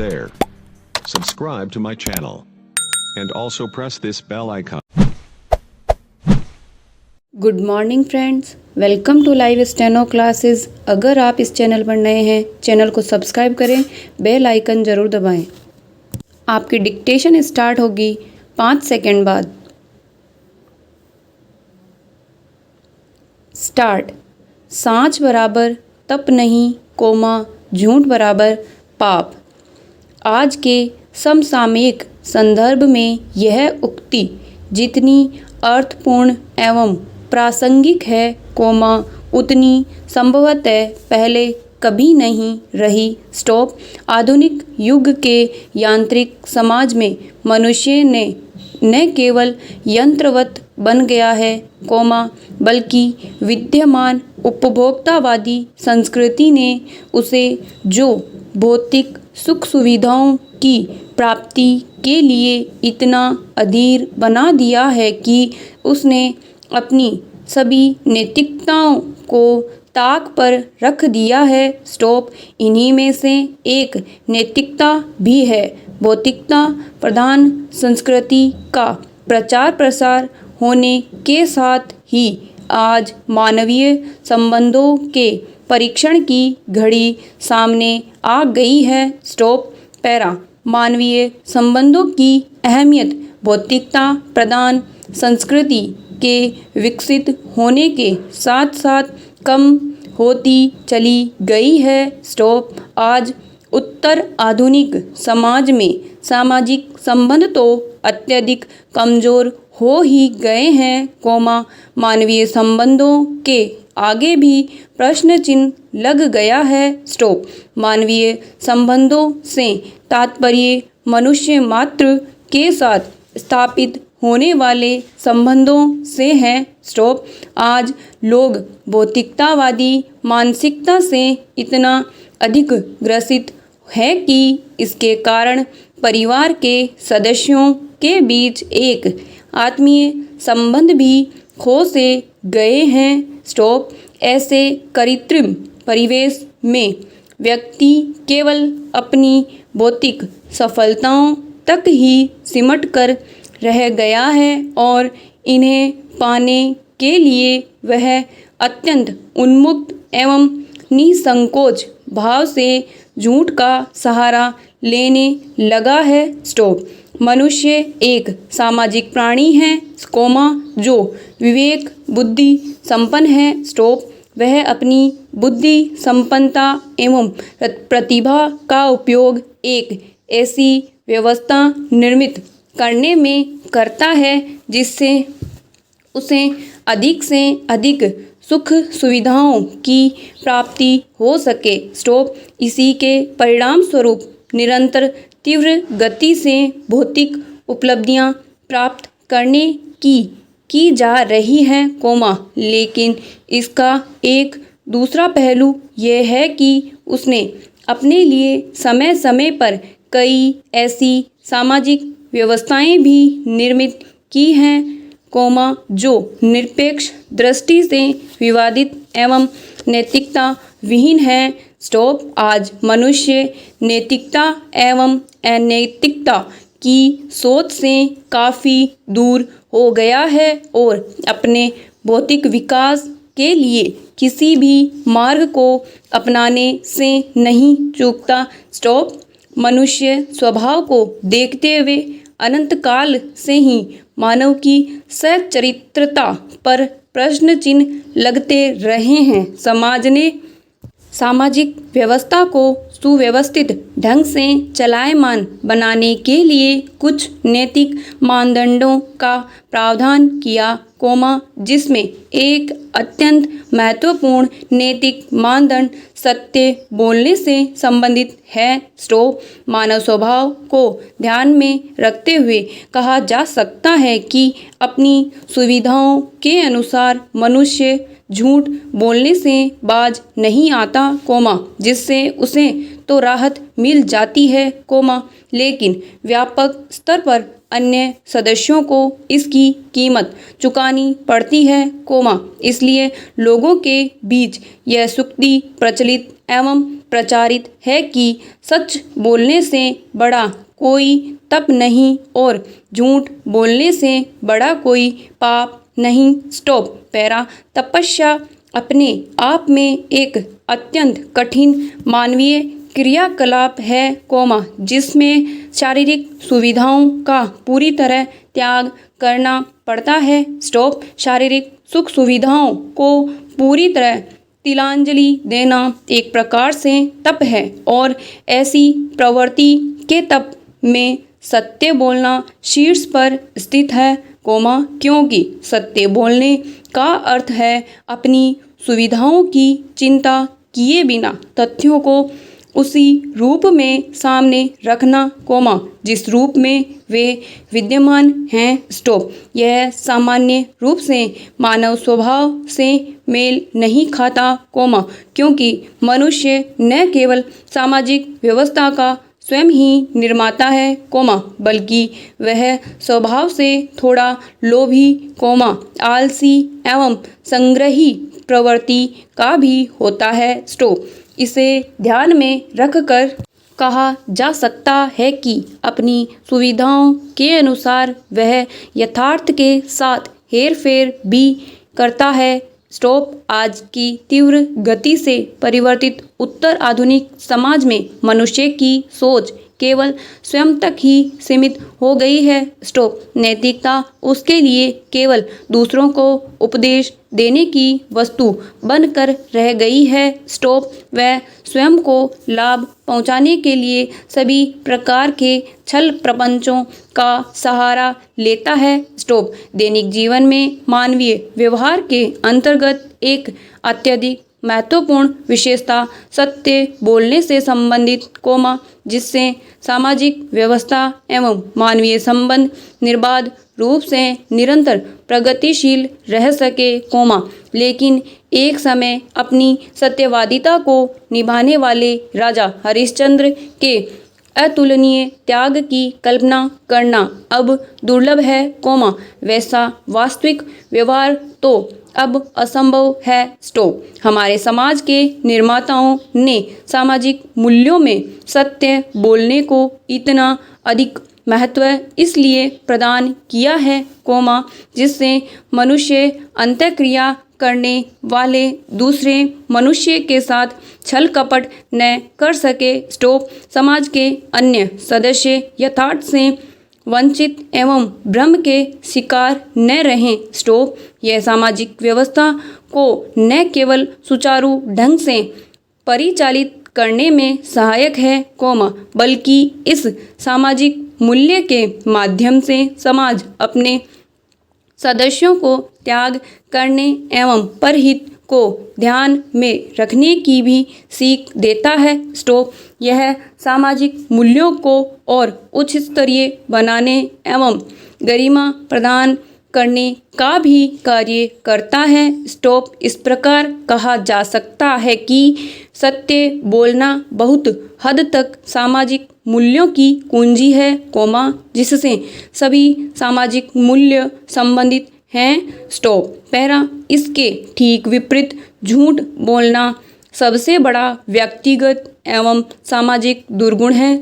there. Subscribe to my channel. And also press this bell icon. Good morning friends, welcome to live steno classes. अगर आप इस channel पर नए हैं, channel को सब्सक्राइब करें, बेल आइकन ज़रूर दबाएं। आपकी डिक्टेशन स्टार्ट होगी 5 सेकंड बाद। स्टार्ट। सांच बराबर तप नहीं, कोमा झूठ बराबर पाप। आज के समसामयिक संदर्भ में यह उक्ति जितनी अर्थपूर्ण एवं प्रासंगिक है, कोमा उतनी संभवतः पहले कभी नहीं रही। स्टॉप। आधुनिक युग के यांत्रिक समाज में मनुष्य ने न केवल यंत्रवत बन गया है, कोमा बल्कि विद्यमान उपभोक्तावादी संस्कृति ने उसे जो भौतिक सुख सुविधाओं की प्राप्ति के लिए इतना अधीर बना दिया है कि उसने अपनी सभी नैतिकताओं को ताक पर रख दिया है। स्टॉप। इन्हीं में से एक नैतिकता भी है। भौतिकता प्रधान संस्कृति का प्रचार प्रसार होने के साथ ही आज मानवीय संबंधों के परीक्षण की घड़ी सामने आ गई है। स्टॉप। पैरा। मानवीय संबंधों की अहमियत भौतिकता प्रधान संस्कृति के विकसित होने के साथ साथ कम होती चली गई है। स्टॉप। आज उत्तर आधुनिक समाज में सामाजिक संबंध तो अत्यधिक कमजोर हो ही गए हैं, कोमा मानवीय संबंधों के आगे भी प्रश्न चिन्ह लग गया है। स्टॉप। मानवीय संबंधों से तात्पर्य मनुष्य मात्र के साथ स्थापित होने वाले संबंधों से है। स्टॉप। आज लोग भौतिकतावादी मानसिकता से इतना अधिक ग्रसित है कि इसके कारण परिवार के सदस्यों के बीच एक आत्मीय संबंध भी खो से गए हैं। स्टॉप। ऐसे कृत्रिम परिवेश में व्यक्ति केवल अपनी भौतिक सफलताओं तक ही सिमट कर रह गया है और इन्हें पाने के लिए वह अत्यंत उन्मुक्त एवं निसंकोच भाव से झूठ का सहारा लेने लगा है। स्टॉप। मनुष्य एक सामाजिक प्राणी है, कोमा जो विवेक बुद्धि संपन्न है। स्टॉप। वह अपनी बुद्धि संपन्नता एवं प्रतिभा का उपयोग एक ऐसी व्यवस्था निर्मित करने में करता है जिससे उसे अधिक से अधिक सुख सुविधाओं की प्राप्ति हो सके। स्टॉप। इसी के परिणाम स्वरूप निरंतर तीव्र गति से भौतिक उपलब्धियां प्राप्त करने की जा रही हैं, कोमा लेकिन इसका एक दूसरा पहलू यह है कि उसने अपने लिए समय समय पर कई ऐसी सामाजिक व्यवस्थाएं भी निर्मित की हैं, कोमा जो निरपेक्ष दृष्टि से विवादित एवं नैतिकता विहीन है। स्टॉप। आज मनुष्य नैतिकता एवं अनैतिकता की सोच से काफ़ी दूर हो गया है और अपने भौतिक विकास के लिए किसी भी मार्ग को अपनाने से नहीं चूकता। स्टॉप। मनुष्य स्वभाव को देखते हुए अनंत काल से ही मानव की सच्चरित्रता पर प्रश्न चिन्ह लगते रहे हैं। समाज ने सामाजिक व्यवस्था को सुव्यवस्थित ढंग से चलायमान बनाने के लिए कुछ नैतिक मानदंडों का प्रावधान किया, कोमा जिसमें एक अत्यंत महत्वपूर्ण नैतिक मानदंड सत्य बोलने से संबंधित है। स्टॉप। मानव स्वभाव को ध्यान में रखते हुए कहा जा सकता है कि अपनी सुविधाओं के अनुसार मनुष्य झूठ बोलने से बाज नहीं आता, कोमा जिससे उसे तो राहत मिल जाती है, लेकिन व्यापक स्तर पर अन्य सदस्यों को इसकी कीमत चुकानी पड़ती है, इसलिए लोगों के बीच यह सूक्ति प्रचलित एवं प्रचारित है कि सच बोलने से बड़ा कोई तप नहीं और झूठ बोलने से बड़ा कोई पाप नहीं। तपस्या अपने आप में एक अत्यंत कठिन मानवीय क्रियाकलाप है, जिसमें शारीरिक सुविधाओं का पूरी तरह त्याग करना पड़ता है। शारीरिक सुख सुविधाओं को पूरी तरह तिलांजलि देना एक प्रकार से तप है और ऐसी प्रवृत्ति के तप में सत्य बोलना शीर्ष पर स्थित है, क्योंकि सत्य बोलने का अर्थ है अपनी सुविधाओं की चिंता किए बिना तथ्यों को उसी रूप में सामने रखना, जिस रूप में वे विद्यमान हैं। यह सामान्य रूप से मानव स्वभाव से मेल नहीं खाता, क्योंकि मनुष्य न केवल सामाजिक व्यवस्था का स्वयं ही निर्माता है, बल्कि वह स्वभाव से थोड़ा लोभी, आलसी एवं संग्रही प्रवृत्ति का भी होता है। इसे ध्यान में रखकर कहा जा सकता है कि अपनी सुविधाओं के अनुसार वह यथार्थ के साथ हेरफेर भी करता है। आज की तीव्र गति से परिवर्तित उत्तर आधुनिक समाज में मनुष्य की सोच केवल स्वयं तक ही सीमित हो गई है। नैतिकता उसके लिए केवल दूसरों को उपदेश देने की वस्तु बनकर रह गई है। वह स्वयं को लाभ पहुंचाने के लिए सभी प्रकार के छल प्रपंचों का सहारा लेता है। दैनिक जीवन में मानवीय व्यवहार के अंतर्गत एक अत्यधिक महत्वपूर्ण विशेषता सत्य बोलने से संबंधित, जिससे सामाजिक व्यवस्था एवं मानवीय संबंध निर्बाध रूप से निरंतर प्रगतिशील रह सके, लेकिन एक समय अपनी सत्यवादिता को निभाने वाले राजा हरिश्चंद्र के अतुलनीय त्याग की कल्पना करना अब दुर्लभ है, वैसा वास्तविक व्यवहार तो अब असंभव है। हमारे समाज के निर्माताओं ने सामाजिक मूल्यों में सत्य बोलने को इतना अधिक महत्व इसलिए प्रदान किया है, जिससे मनुष्य अंतःक्रिया करने वाले दूसरे मनुष्य के साथ छल कपट न कर सके। समाज के अन्य सदस्य यथार्थ से वंचित एवं भ्रम के शिकार न रहें। यह सामाजिक व्यवस्था को न केवल सुचारू ढंग से परिचालित करने में सहायक है, बल्कि इस सामाजिक मूल्य के माध्यम से समाज अपने सदस्यों को त्याग करने एवं परहित को ध्यान में रखने की भी सीख देता है। यह सामाजिक मूल्यों को और उच्च स्तरीय बनाने एवं गरिमा प्रदान करने का भी कार्य करता है। इस प्रकार कहा जा सकता है कि सत्य बोलना बहुत हद तक सामाजिक मूल्यों की कुंजी है, जिससे सभी सामाजिक मूल्य संबंधित हैं। इसके ठीक विपरीत झूठ बोलना सबसे बड़ा व्यक्तिगत एवं सामाजिक दुर्गुण है।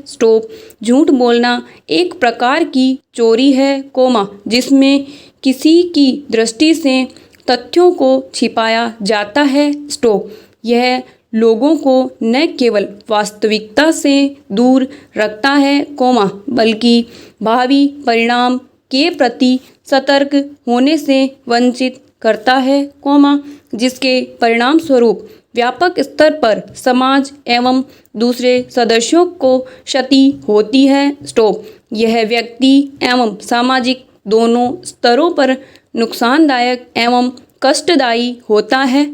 झूठ बोलना एक प्रकार की चोरी है, जिसमें किसी की दृष्टि से तथ्यों को छिपाया जाता है। यह लोगों को न केवल वास्तविकता से दूर रखता है, बल्कि भावी परिणाम के प्रति सतर्क होने से वंचित करता है, जिसके परिणाम स्वरूप व्यापक स्तर पर समाज एवं दूसरे सदस्यों को क्षति होती है। यह व्यक्ति एवं सामाजिक दोनों स्तरों पर नुकसानदायक एवं कष्टदायी होता है।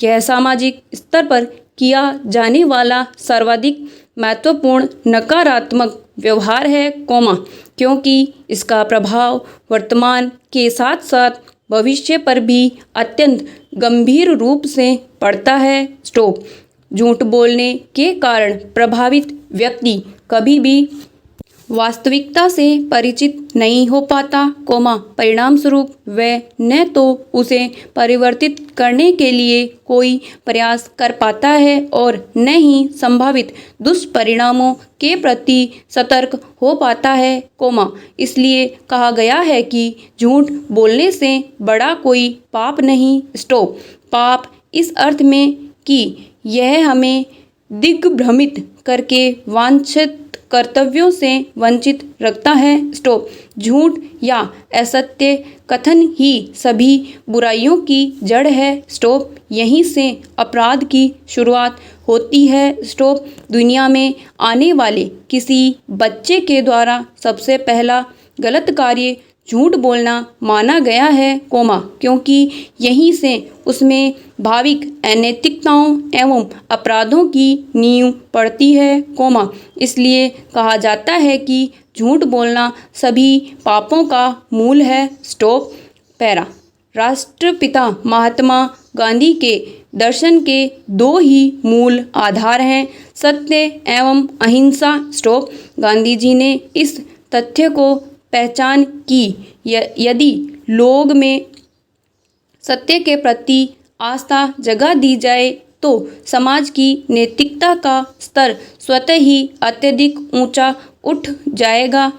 यह सामाजिक स्तर पर किया जाने वाला सर्वाधिक महत्वपूर्ण नकारात्मक व्यवहार है, क्योंकि इसका प्रभाव वर्तमान के साथ साथ भविष्य पर भी अत्यंत गंभीर रूप से पड़ता है। झूठ बोलने के कारण प्रभावित व्यक्ति कभी भी वास्तविकता से परिचित नहीं हो पाता, परिणाम स्वरूप वह न तो उसे परिवर्तित करने के लिए कोई प्रयास कर पाता है और न ही संभावित दुष्परिणामों के प्रति सतर्क हो पाता है, इसलिए कहा गया है कि झूठ बोलने से बड़ा कोई पाप नहीं। पाप इस अर्थ में कि यह हमें दिग्भ्रमित करके वांछित कर्तव्यों से वंचित रखता है। झूठ या असत्य कथन ही सभी बुराइयों की जड़ है। यहीं से अपराध की शुरुआत होती है। दुनिया में आने वाले किसी बच्चे के द्वारा सबसे पहला गलत कार्य झूठ बोलना माना गया है, क्योंकि यहीं से उसमें भाविक अनैतिकताओं एवं अपराधों की नींव पड़ती है, इसलिए कहा जाता है कि झूठ बोलना सभी पापों का मूल है। पैरा राष्ट्रपिता महात्मा गांधी के दर्शन के दो ही मूल आधार हैं, सत्य एवं अहिंसा। गांधी जी ने इस तथ्य को पहचान की यदि लोग में सत्य के प्रति आस्था जगा दी जाए तो समाज की नैतिकता का स्तर स्वतः ही अत्यधिक ऊंचा उठ जाएगा।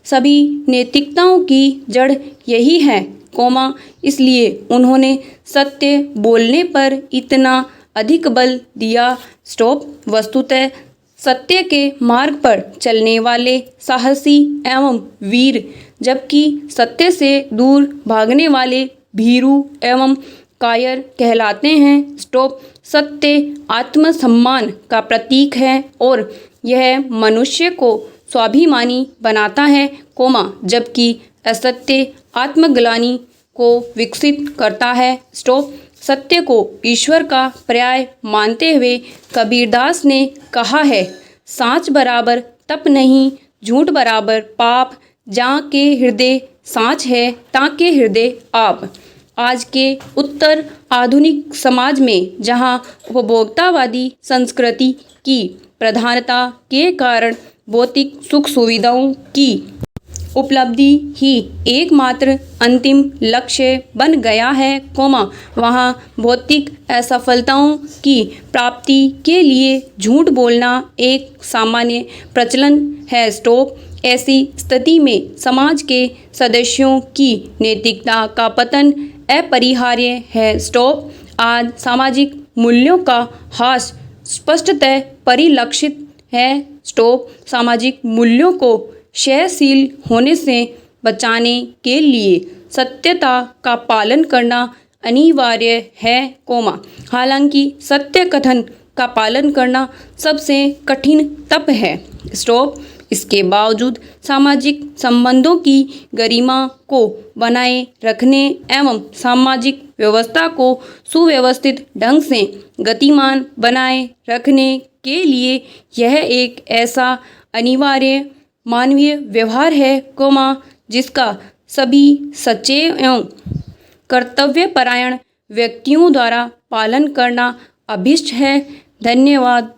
सभी नैतिकताओं की जड़ यही है, इसलिए उन्होंने सत्य बोलने पर इतना अधिक बल दिया। वस्तुतः सत्य के मार्ग पर चलने वाले साहसी एवं वीर, जबकि सत्य से दूर भागने वाले भीरू एवं कायर कहलाते हैं। सत्य आत्मसम्मान का प्रतीक है और यह मनुष्य को स्वाभिमानी बनाता है, जबकि असत्य आत्मग्लानि को विकसित करता है। सत्य को ईश्वर का पर्याय मानते हुए कबीरदास ने कहा है, साँच बराबर तप नहीं, झूठ बराबर पाप, जहाँ के हृदय साँच है ता के हृदय आप। आज के उत्तर आधुनिक समाज में जहाँ उपभोक्तावादी संस्कृति की प्रधानता के कारण भौतिक सुख सुविधाओं की उपलब्धि ही एकमात्र अंतिम लक्ष्य बन गया है, वहाँ भौतिक असफलताओं की प्राप्ति के लिए झूठ बोलना एक सामान्य प्रचलन है। ऐसी स्थिति में समाज के सदस्यों की नैतिकता का पतन अपरिहार्य है। आज सामाजिक मूल्यों का ह्रास स्पष्टतः परिलक्षित है। सामाजिक मूल्यों को क्षयशील होने से बचाने के लिए सत्यता का पालन करना अनिवार्य है, हालांकि सत्य कथन का पालन करना सबसे कठिन तप है। इसके बावजूद सामाजिक संबंधों की गरिमा को बनाए रखने एवं सामाजिक व्यवस्था को सुव्यवस्थित ढंग से गतिमान बनाए रखने के लिए यह एक ऐसा अनिवार्य मानवीय व्यवहार है, जिसका सभी सचेत एवं कर्तव्यपरायण व्यक्तियों द्वारा पालन करना अभिष्ट है। धन्यवाद।